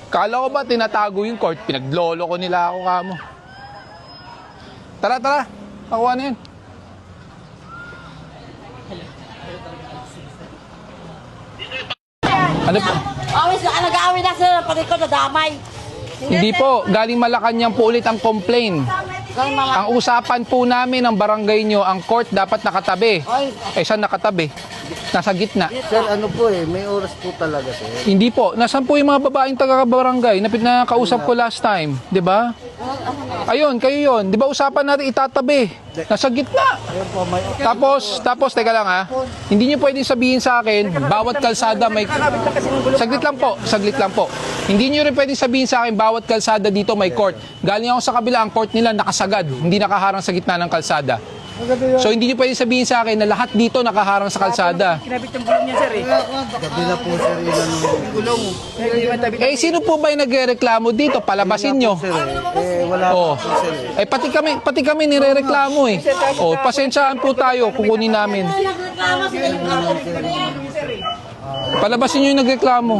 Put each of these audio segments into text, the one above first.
Kala ko ba tinatago yung court? Pinaglolo ko nila ako kamo. Tara, tara. Nakuha na yun. Ano po? Awis na nag-aawin na sila, pati ko nadamay. Hindi po. Galing Malacanang po ulit ang complaint. Ang usapan po namin ng barangay nyo, ang court dapat nakatabi. Eh, saan nakatabi? Nasa gitna. Sir, ano po may oras po talaga, sir. Hindi po. Nasaan po yung mga babaeng taga-barangay na kausap ko last time? 'Di ba? Ayun, kayo yun. 'Di ba usapan natin itatabi? Nasa gitna. Tapos, teka lang ha. Hindi niyo pwedeng sabihin sa akin, bawat kalsada may... Saglit lang po. Hindi niyo rin pwedeng sabihin sa akin, bawat kalsada dito may court. Galing ako sa kabila, ang court nila nakasagad. Hindi nakaharang sa gitna ng kalsada. So hindi niyo pwedeng sabihin sa akin na lahat dito nakaharang sa kalsada. Kinabit yung gulong niya, sir eh. Gabi na po, sir, yun ang Gulong. Eh, sino po ba yung nagrereklamo dito? Palabasin nyo. sir, wala Oh. po, sir. Eh, pati kami nirereklamo eh. Oh, pasensyaan po tayo, kukunin namin. Palabasin nyo yung nagreklamo.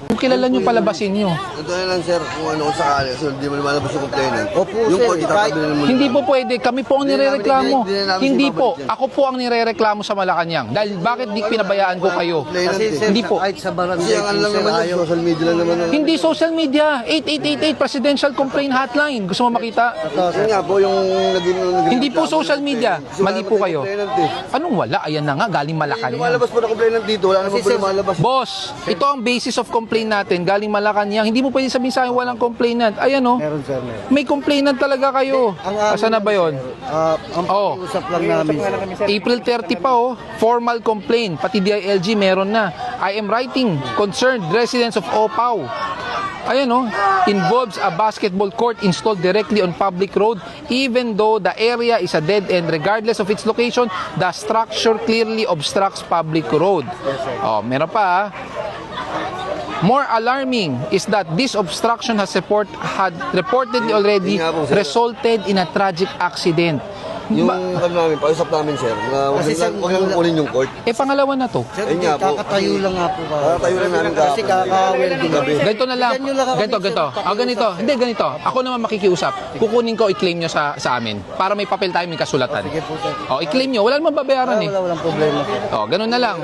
Kung kilala nyo, palabasin nyo. Ito na lang sir, kung ano sakali, kasi hindi mo lumalabas yung complainant. Opo, Yung sir, court itatabili mo. Hindi po pwede. Kami po ang nirereklamo. Hindi na namin Hindi po. sinabalik yan. Ako po ang nirereklamo sa Malacanang. Dahil bakit di pinabayaan ko kayo? Kasi, sir, Hindi po. kahit sa barangay Kasi ang po, ano lang sir, naman yun, ayaw. social media lang naman. Hindi social media. 8888 Presidential Complaint Hotline. Gusto mo makita? Yun nga po yung naging... Hindi po social media. Kasi Mali wala po naman kayo. complainant eh. Anong wala? Ayan na nga. Galing Hindi Malacanang. lumalabas po na complainant dito, wala naman po lumalabas. Boss, ito ang basis of complaint natin. Galing Malacanang. Hindi mo pwede sabihin sa akin walang complainant. Ayan oh. Meron, sir, meron. May complainant talaga kayo. Asan na ba yun? Ang Oh. pakiusap lang namin, sir. April 30 pa oh. Formal complaint. Pati DILG meron na. I am writing. Concerned residents of Opao. Ayan oh. Involves a basketball court installed directly on public road even though the area is a dead end. Regardless of its location, the structure clearly obstructs public road. Oh, meron pa ah. More alarming is that this obstruction had reportedly already resulted in a tragic accident. Yung ano namin, pausap namin sir, na Kasi, sir, huwag lang kunin yung court. Eh, pangalawa na to. Sir, Ayun nga po. kakatayo lang nga po. Kakatayo lang namin Kasi kaka-welding gabi. Ganito na lang. Bigyan nyo lang ako Ganito. minsan, Ganito. Hindi, ganito. Ako naman makikiusap. Kukunin ko, i-claim nyo sa amin. Para may papel tayo, may kasulatan. Sige po, sir. O, i-claim nyo. Wala naman babayaran eh. Walang problema, sir. O, ganun na lang.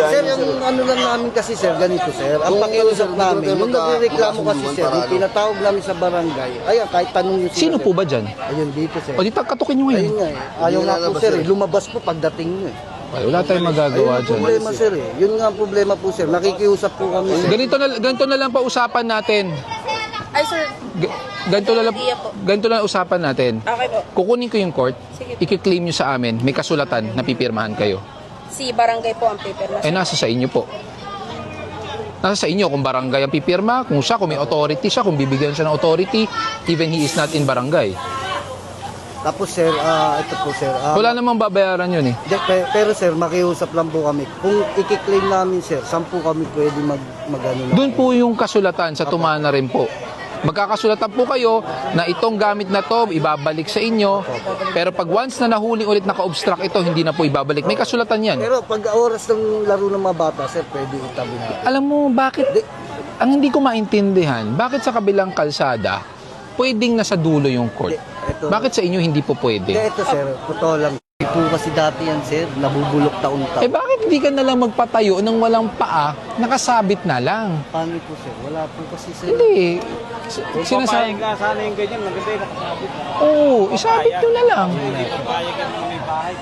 Sir, yung ano lang namin kasi, sir, ganito, sir. Ang pakiusap namin, yung nagreklamo kasi, sir, yung pinatawag namin sa barangay, ayan, kahit tanong nyo Sino po ba dyan? Ayun, dito, sir. O, di katukin nyo ngayon. Ayun nga, ayaw nga po, sir, lumabas po pagdating nyo, eh. Ay, wala tayong magagawa Ayun ang dyan. problema, sir, eh. Yun nga ang problema po, sir. Nakikiusap po kami, sir. Ganito na lang pa usapan natin. Ay, sir. Ganito na lang usapan natin. Okay po. Kukunin ko yung court, Sige. i-claim nyo sa amin, may kasulatan na pipirmahan kayo. Si barangay po ang paper na. Eh, nasa sa inyo po. Nasa sa inyo kung barangay ang pipirma, kung may authority siya, kung bibigyan siya ng authority, even he is not in barangay. Tapos, sir, ito po, sir. Wala namang babayaran yun eh. Pero, sir, makiusap lang po kami. Kung i-claim namin, sir, saan po kami pwede mag-ano na? Doon po yung kasulatan sa tumana rin po. Magkakasulatan po kayo na itong gamit na to ibabalik sa inyo, pero pag once na nahuli ulit naka-obstruct ito, hindi na po ibabalik. May kasulatan yan. Pero pag oras ng laro ng mga bata, sir, pwede itabi na. Alam mo, bakit, ang hindi ko maintindihan, bakit sa kabilang kalsada, pwedeng nasa dulo yung court? Bakit sa inyo hindi po pwede? Hindi, ito, sir, totoo lang. Hindi po kasi dati yan, sir, nabubulok taon-taon. Eh bakit hindi ka na lang magpatayo ng walang paa, nakasabit na lang? Paano po, sir? Wala po kasi, sir. Hindi. Papayag Sinasabi. ka sana yung ganyan, maganda yung nakasabit. Oo, isabit nyo na lang. Papayag ka naman may bahay.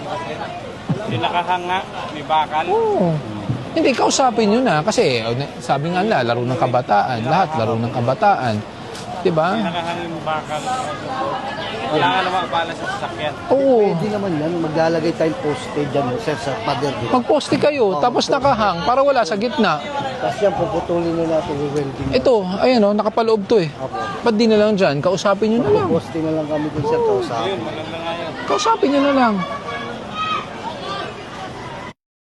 Yung nakahanga, may bakal. Oo. Hindi, kausapin nyo na. Kasi sabi nga nila, laro ng kabataan. Lahat laro ng kabataan. Diba? Nakahanga yung bakal. Wala nga naman bala sa sasakyan. Oo. Pwede naman yan. Maglalagay tayong poste dyan, sir, sa pader. Magposte kayo, tapos nakahang para wala sa gitna. Tapos yan, puputulin na natin yung welding. Ito, ayan o, nakapaloob to eh. Opo. Ba't di na lang dyan? Kausapin nyo na lang. Poste na lang kami dun, sir, kausapin. Yun, maganda nga yun. Kausapin nyo na lang.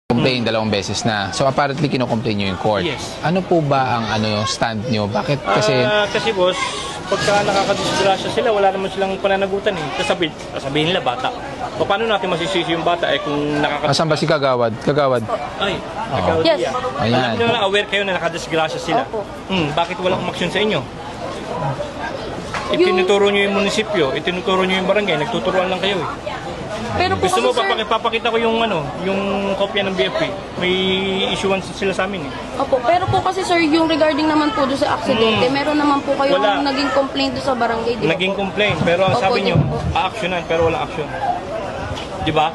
Complaint. kinocomplain 2 beses na. So apparently kinocomplain nyo yung court. Yes. Ano po ba ang stand nyo? Bakit kasi... Kasi boss, pagka nakakadisgrasya sila, wala naman silang pananagutan eh. Sasabihin nila bata. O paano natin masisisi yung bata kung Asan ba si Kagawad? Kagawad? Ay, Yes. Ayan. Alam nyo na aware kayo na nakadisgrasya sila. Opo. Bakit walang umaksyon sa inyo? Itinuturo nyo yung munisipyo, itinuturo nyo yung barangay, nagtuturuan lang kayo eh. Pero po Gusto mo, kasi, sir, papakita ko yung yung kopya ng BFP. May issuance sila sa amin eh. Opo, pero po kasi sir, yung regarding naman po doon sa aksidente, meron naman po kayo Wala. naging complaint doon sa barangay, di ba Naging po? complaint, pero ang Opo, sabi nyo, yun po. a-actionan, pero walang action. Di ba?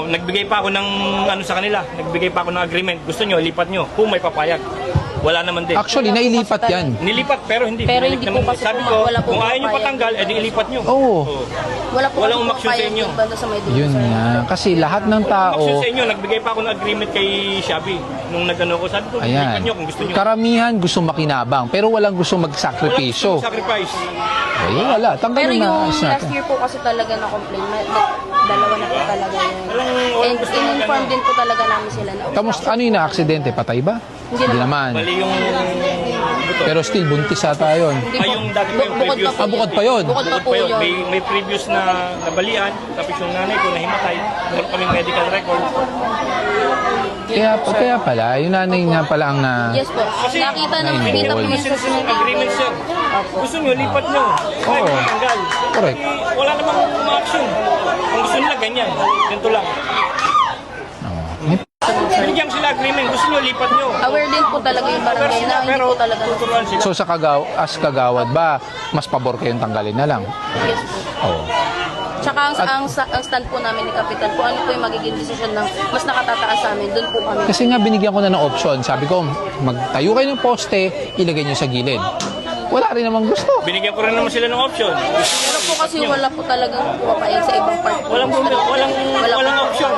Nagbigay pa ako ng ano sa kanila, nagbigay pa ako ng agreement. Gusto nyo, lipat nyo, kung may papayag. Wala naman din. Actually, nailipat yan. Nilipat, pero hindi. Pero Binalik hindi po naman. kasi Sabi po, ko, wala po kung ayaw nyo papayag. patanggal, edi ilipat nyo. Oo. Wala po Walang kasi umaksyon sa papayag inyo. yung banda sa may Yun sir. nga. Kasi lahat ng tao... Action sa inyo, nagbigay pa ako ng agreement kay Shabby. Nung nagano ko, sabi ko, lipat Ayan. nyo kung gusto nyo. Karamihan gusto makinabang, pero walang gusto Walang magsakripisyo. sacrifice. Eh, wala. Pero Tanggalin yung na. Ayos last natin. year po kasi talaga na complaint, dalawa na po talaga yun. Walang And in-inform din po talaga namin sila na. Kamusta? Ano yung na-aksidente? Patay ba? Hindi naman. Mali yung buto. Pero still, buntis ata yun. Hindi Ay, po. yung dati pa yung Bukod previous. pa po Bukod pa yun. Bukod pa po yun. May previous na nabalian, tapos yung nanay ko nahimatay. Meron kaming medical record. Kaya pala, yung nanay nga pala ang na... Yes po. Nakita Ay, nakita po involved. yun sa Sila ng agreement, sir. Gusto nyo, lipat nyo. Kaya Oo. matanggal. Correct. Wala namang ma-action. Kung gusto nila, ganyan. Ganito lang. Binigyan sila agreement. Gusto nyo, lipat nyo. Aware din po talaga yung barangay na hindi Pero po talaga. tuturuan sila. So sa kagawad ba, mas pabor kayong tanggalin na lang? Yes po. Oo. Tsaka ang stand po namin ni Kapitan po, ano po yung magiging desisyon ng mas nakatataas sa amin, doon po kami. Kasi nga binigyan ko na ng option. Sabi ko, magtayo kayo ng poste, ilagay nyo sa gilid. Wala rin namang gusto. Binigyan ko rin naman sila ng option. Pero po kasi wala po talagang papayag sa ibang part. po. Walang option.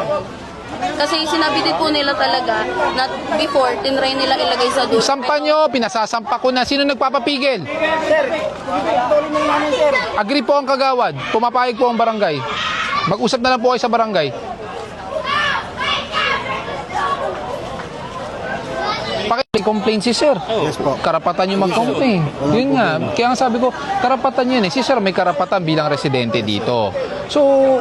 Kasi sinabi din po nila talaga na before, tinry nila ilagay sa dulo. Sampan nyo, pinasasampa ko na. Sino nagpapapigil? Agree po ang kagawad. Pumapayag po ang barangay. Mag-usap na lang po kayo sa barangay. May complaint si sir. Yes po. Karapatan nyo mag-complain. Yun nga. Kaya nga sabi ko, karapatan yun eh. Si sir may karapatan bilang residente dito. So,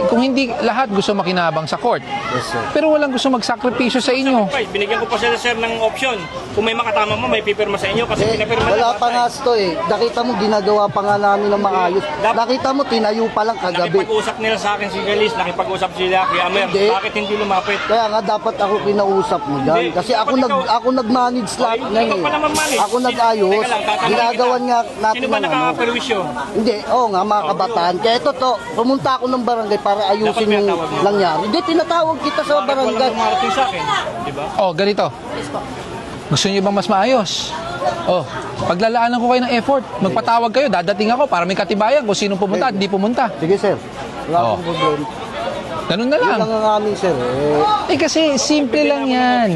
kung hindi lahat gusto makinabang sa court. Yes, sir. Pero walang gusto magsakripisyo sa inyo. Binigyan ko pa sila, sir, ng option. Kung may makatama mo, may pipirma sa inyo kasi pinapirma Wala na. pa nga ito eh. Nakita mo, ginagawa pa nga namin ng maayos. Nakita mo, tinayo pa lang kagabi. Nakipag-usap nila sa akin si Galis, nakipag-usap sila kay Amer. Hindi. Bakit hindi lumapit? Kaya nga dapat ako kinausap mo dyan. Hindi. Kasi ako Dapat ako nag-manage lahat Ay, yan ikaw eh. pa naman manage. Ako nag-ayos. Teka lang, tatanungin Ginagawan kita. nga natin Sino ba ng ano. nakakaperwisyo? Hindi, oo nga, mga kabataan. Kaya ito to, pumunta ako ng barangay para ayusin Dapat yung pinatawag mo. nangyari. Hindi, tinatawag kita sa Bakit barangay. walang lumarating sa akin? Di ba? Oh, ganito. Gusto niyo bang mas maayos? Oh, paglalaanan ko kayo ng effort. Magpatawag kayo, dadating ako para may katibayan kung sino pumunta at hindi pumunta. Sige, sir. Wala Oo. akong problema. Ganun na Yun lang. lang ang amin, sir. Eh kasi simple lang yan.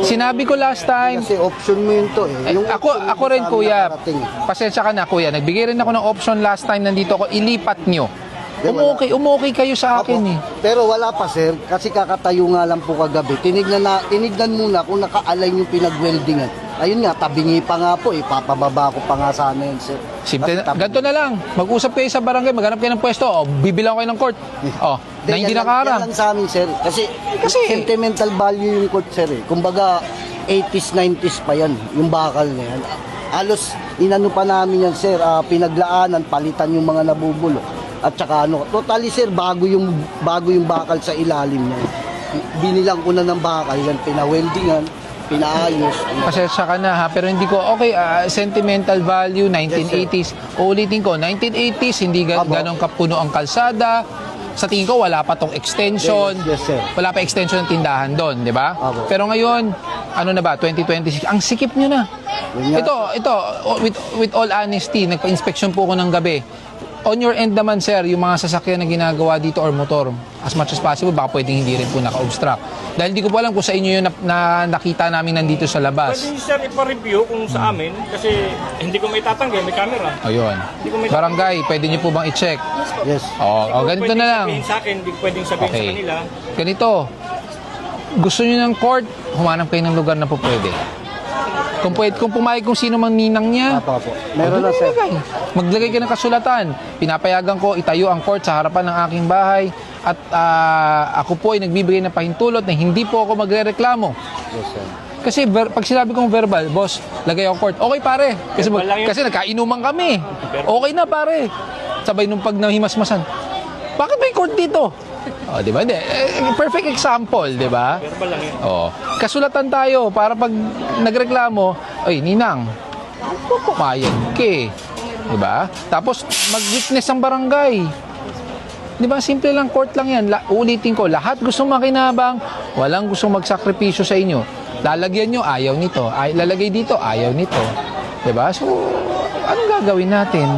Sinabi ko last time, Kasi option mo yun to eh. Yung ako option ako mo rin sa amin kuya. nakarating. Pasensya ka na kuya. Nagbigay rin ako ng option last time nandito ako, ilipat nyo. Di, Umukay kayo sa akin Apo. eh. Pero wala pa, sir. Kasi kakatayo nga lang po kagabi. Tinignan muna kung naka-align yung pinag-weldingan. Ayun nga, tabingi pa nga po eh. Papababa ko pa nga sana yun, sir. Simple, Kasi tabi- ganito na lang. Mag-usap kayo sa barangay, maghanap kayo ng pwesto. O, bibilang kayo ng court. O, na hindi yan nakaharang. lang sa amin, sir. Kasi sentimental value yung court, sir eh. Kumbaga, 80s, 90s pa yan. Yung bakal na yan. Halos, inano pa namin yan, sir. Pinaglaanan, palitan yung mga nabubulok. At saka ano, totally, sir, bago yung bakal sa ilalim niya. Binilang ko na ng bakal yan, pinaweldingan, pinaayos. Pasensya ka na ha, pero hindi ko, okay, sentimental value, 1980s. Uulitin ko, 1980s, hindi Abo. ganong kapuno ang kalsada. Sa tingin ko, wala pa tong extension. Yes, sir. Wala pa extension ng tindahan doon, di ba? Abo. Pero ngayon, ano na ba, 2026, ang sikip nyo na. Yun nga. Ito, with all honesty, nagpa-inspection po ko ng gabi. On your end naman, sir, yung mga sasakyan na ginagawa dito or motor, as much as possible, baka pwedeng hindi rin po naka-obstruct. Dahil hindi ko po alam kung sa inyo yung na nakita namin nandito sa labas. Pwede sir ipa-review kung sa amin kasi hindi ko may tatanggi, may camera. Ayun. Barangay, pwede nyo po bang i-check? Yes. Oo, ganito na lang. Sabihin sa akin, hindi ko pwedeng sabihin sa Okay. kanila. Ganito. gusto nyo ng court, humanap kayo ng lugar na po pwede. Kung pumayag kung sino mang ninang niya, Apo. Meron na, sir. maglagay ka ng kasulatan. Pinapayagan ko itayo ang court sa harapan ng aking bahay at ako po ay nagbibigay ng pahintulot na hindi po ako magrereklamo. Yes, sir. Kasi pag sinabi kong verbal, boss, lagay ako court. Okay pare. Verbal lang yun. Kasi nagkainuman kami. Okay na pare. Sabay nung pag nahimasmasan. Bakit may court dito? Oh, di ba? Perfect example, di ba? Verbal lang yun. Oh, kasulatan tayo para pag nagreklamo, ay ninang, pumayag ka eh. Di ba? Tapos mag-witness ang barangay. Di ba? Simple lang, court lang yan. Ulitin ko, lahat gustong makinabang, walang gustong magsakripisyo sa inyo. Lalagyan nyo, ayaw nito. Lalagay dito, ayaw nito. Di ba? So, anong gagawin natin?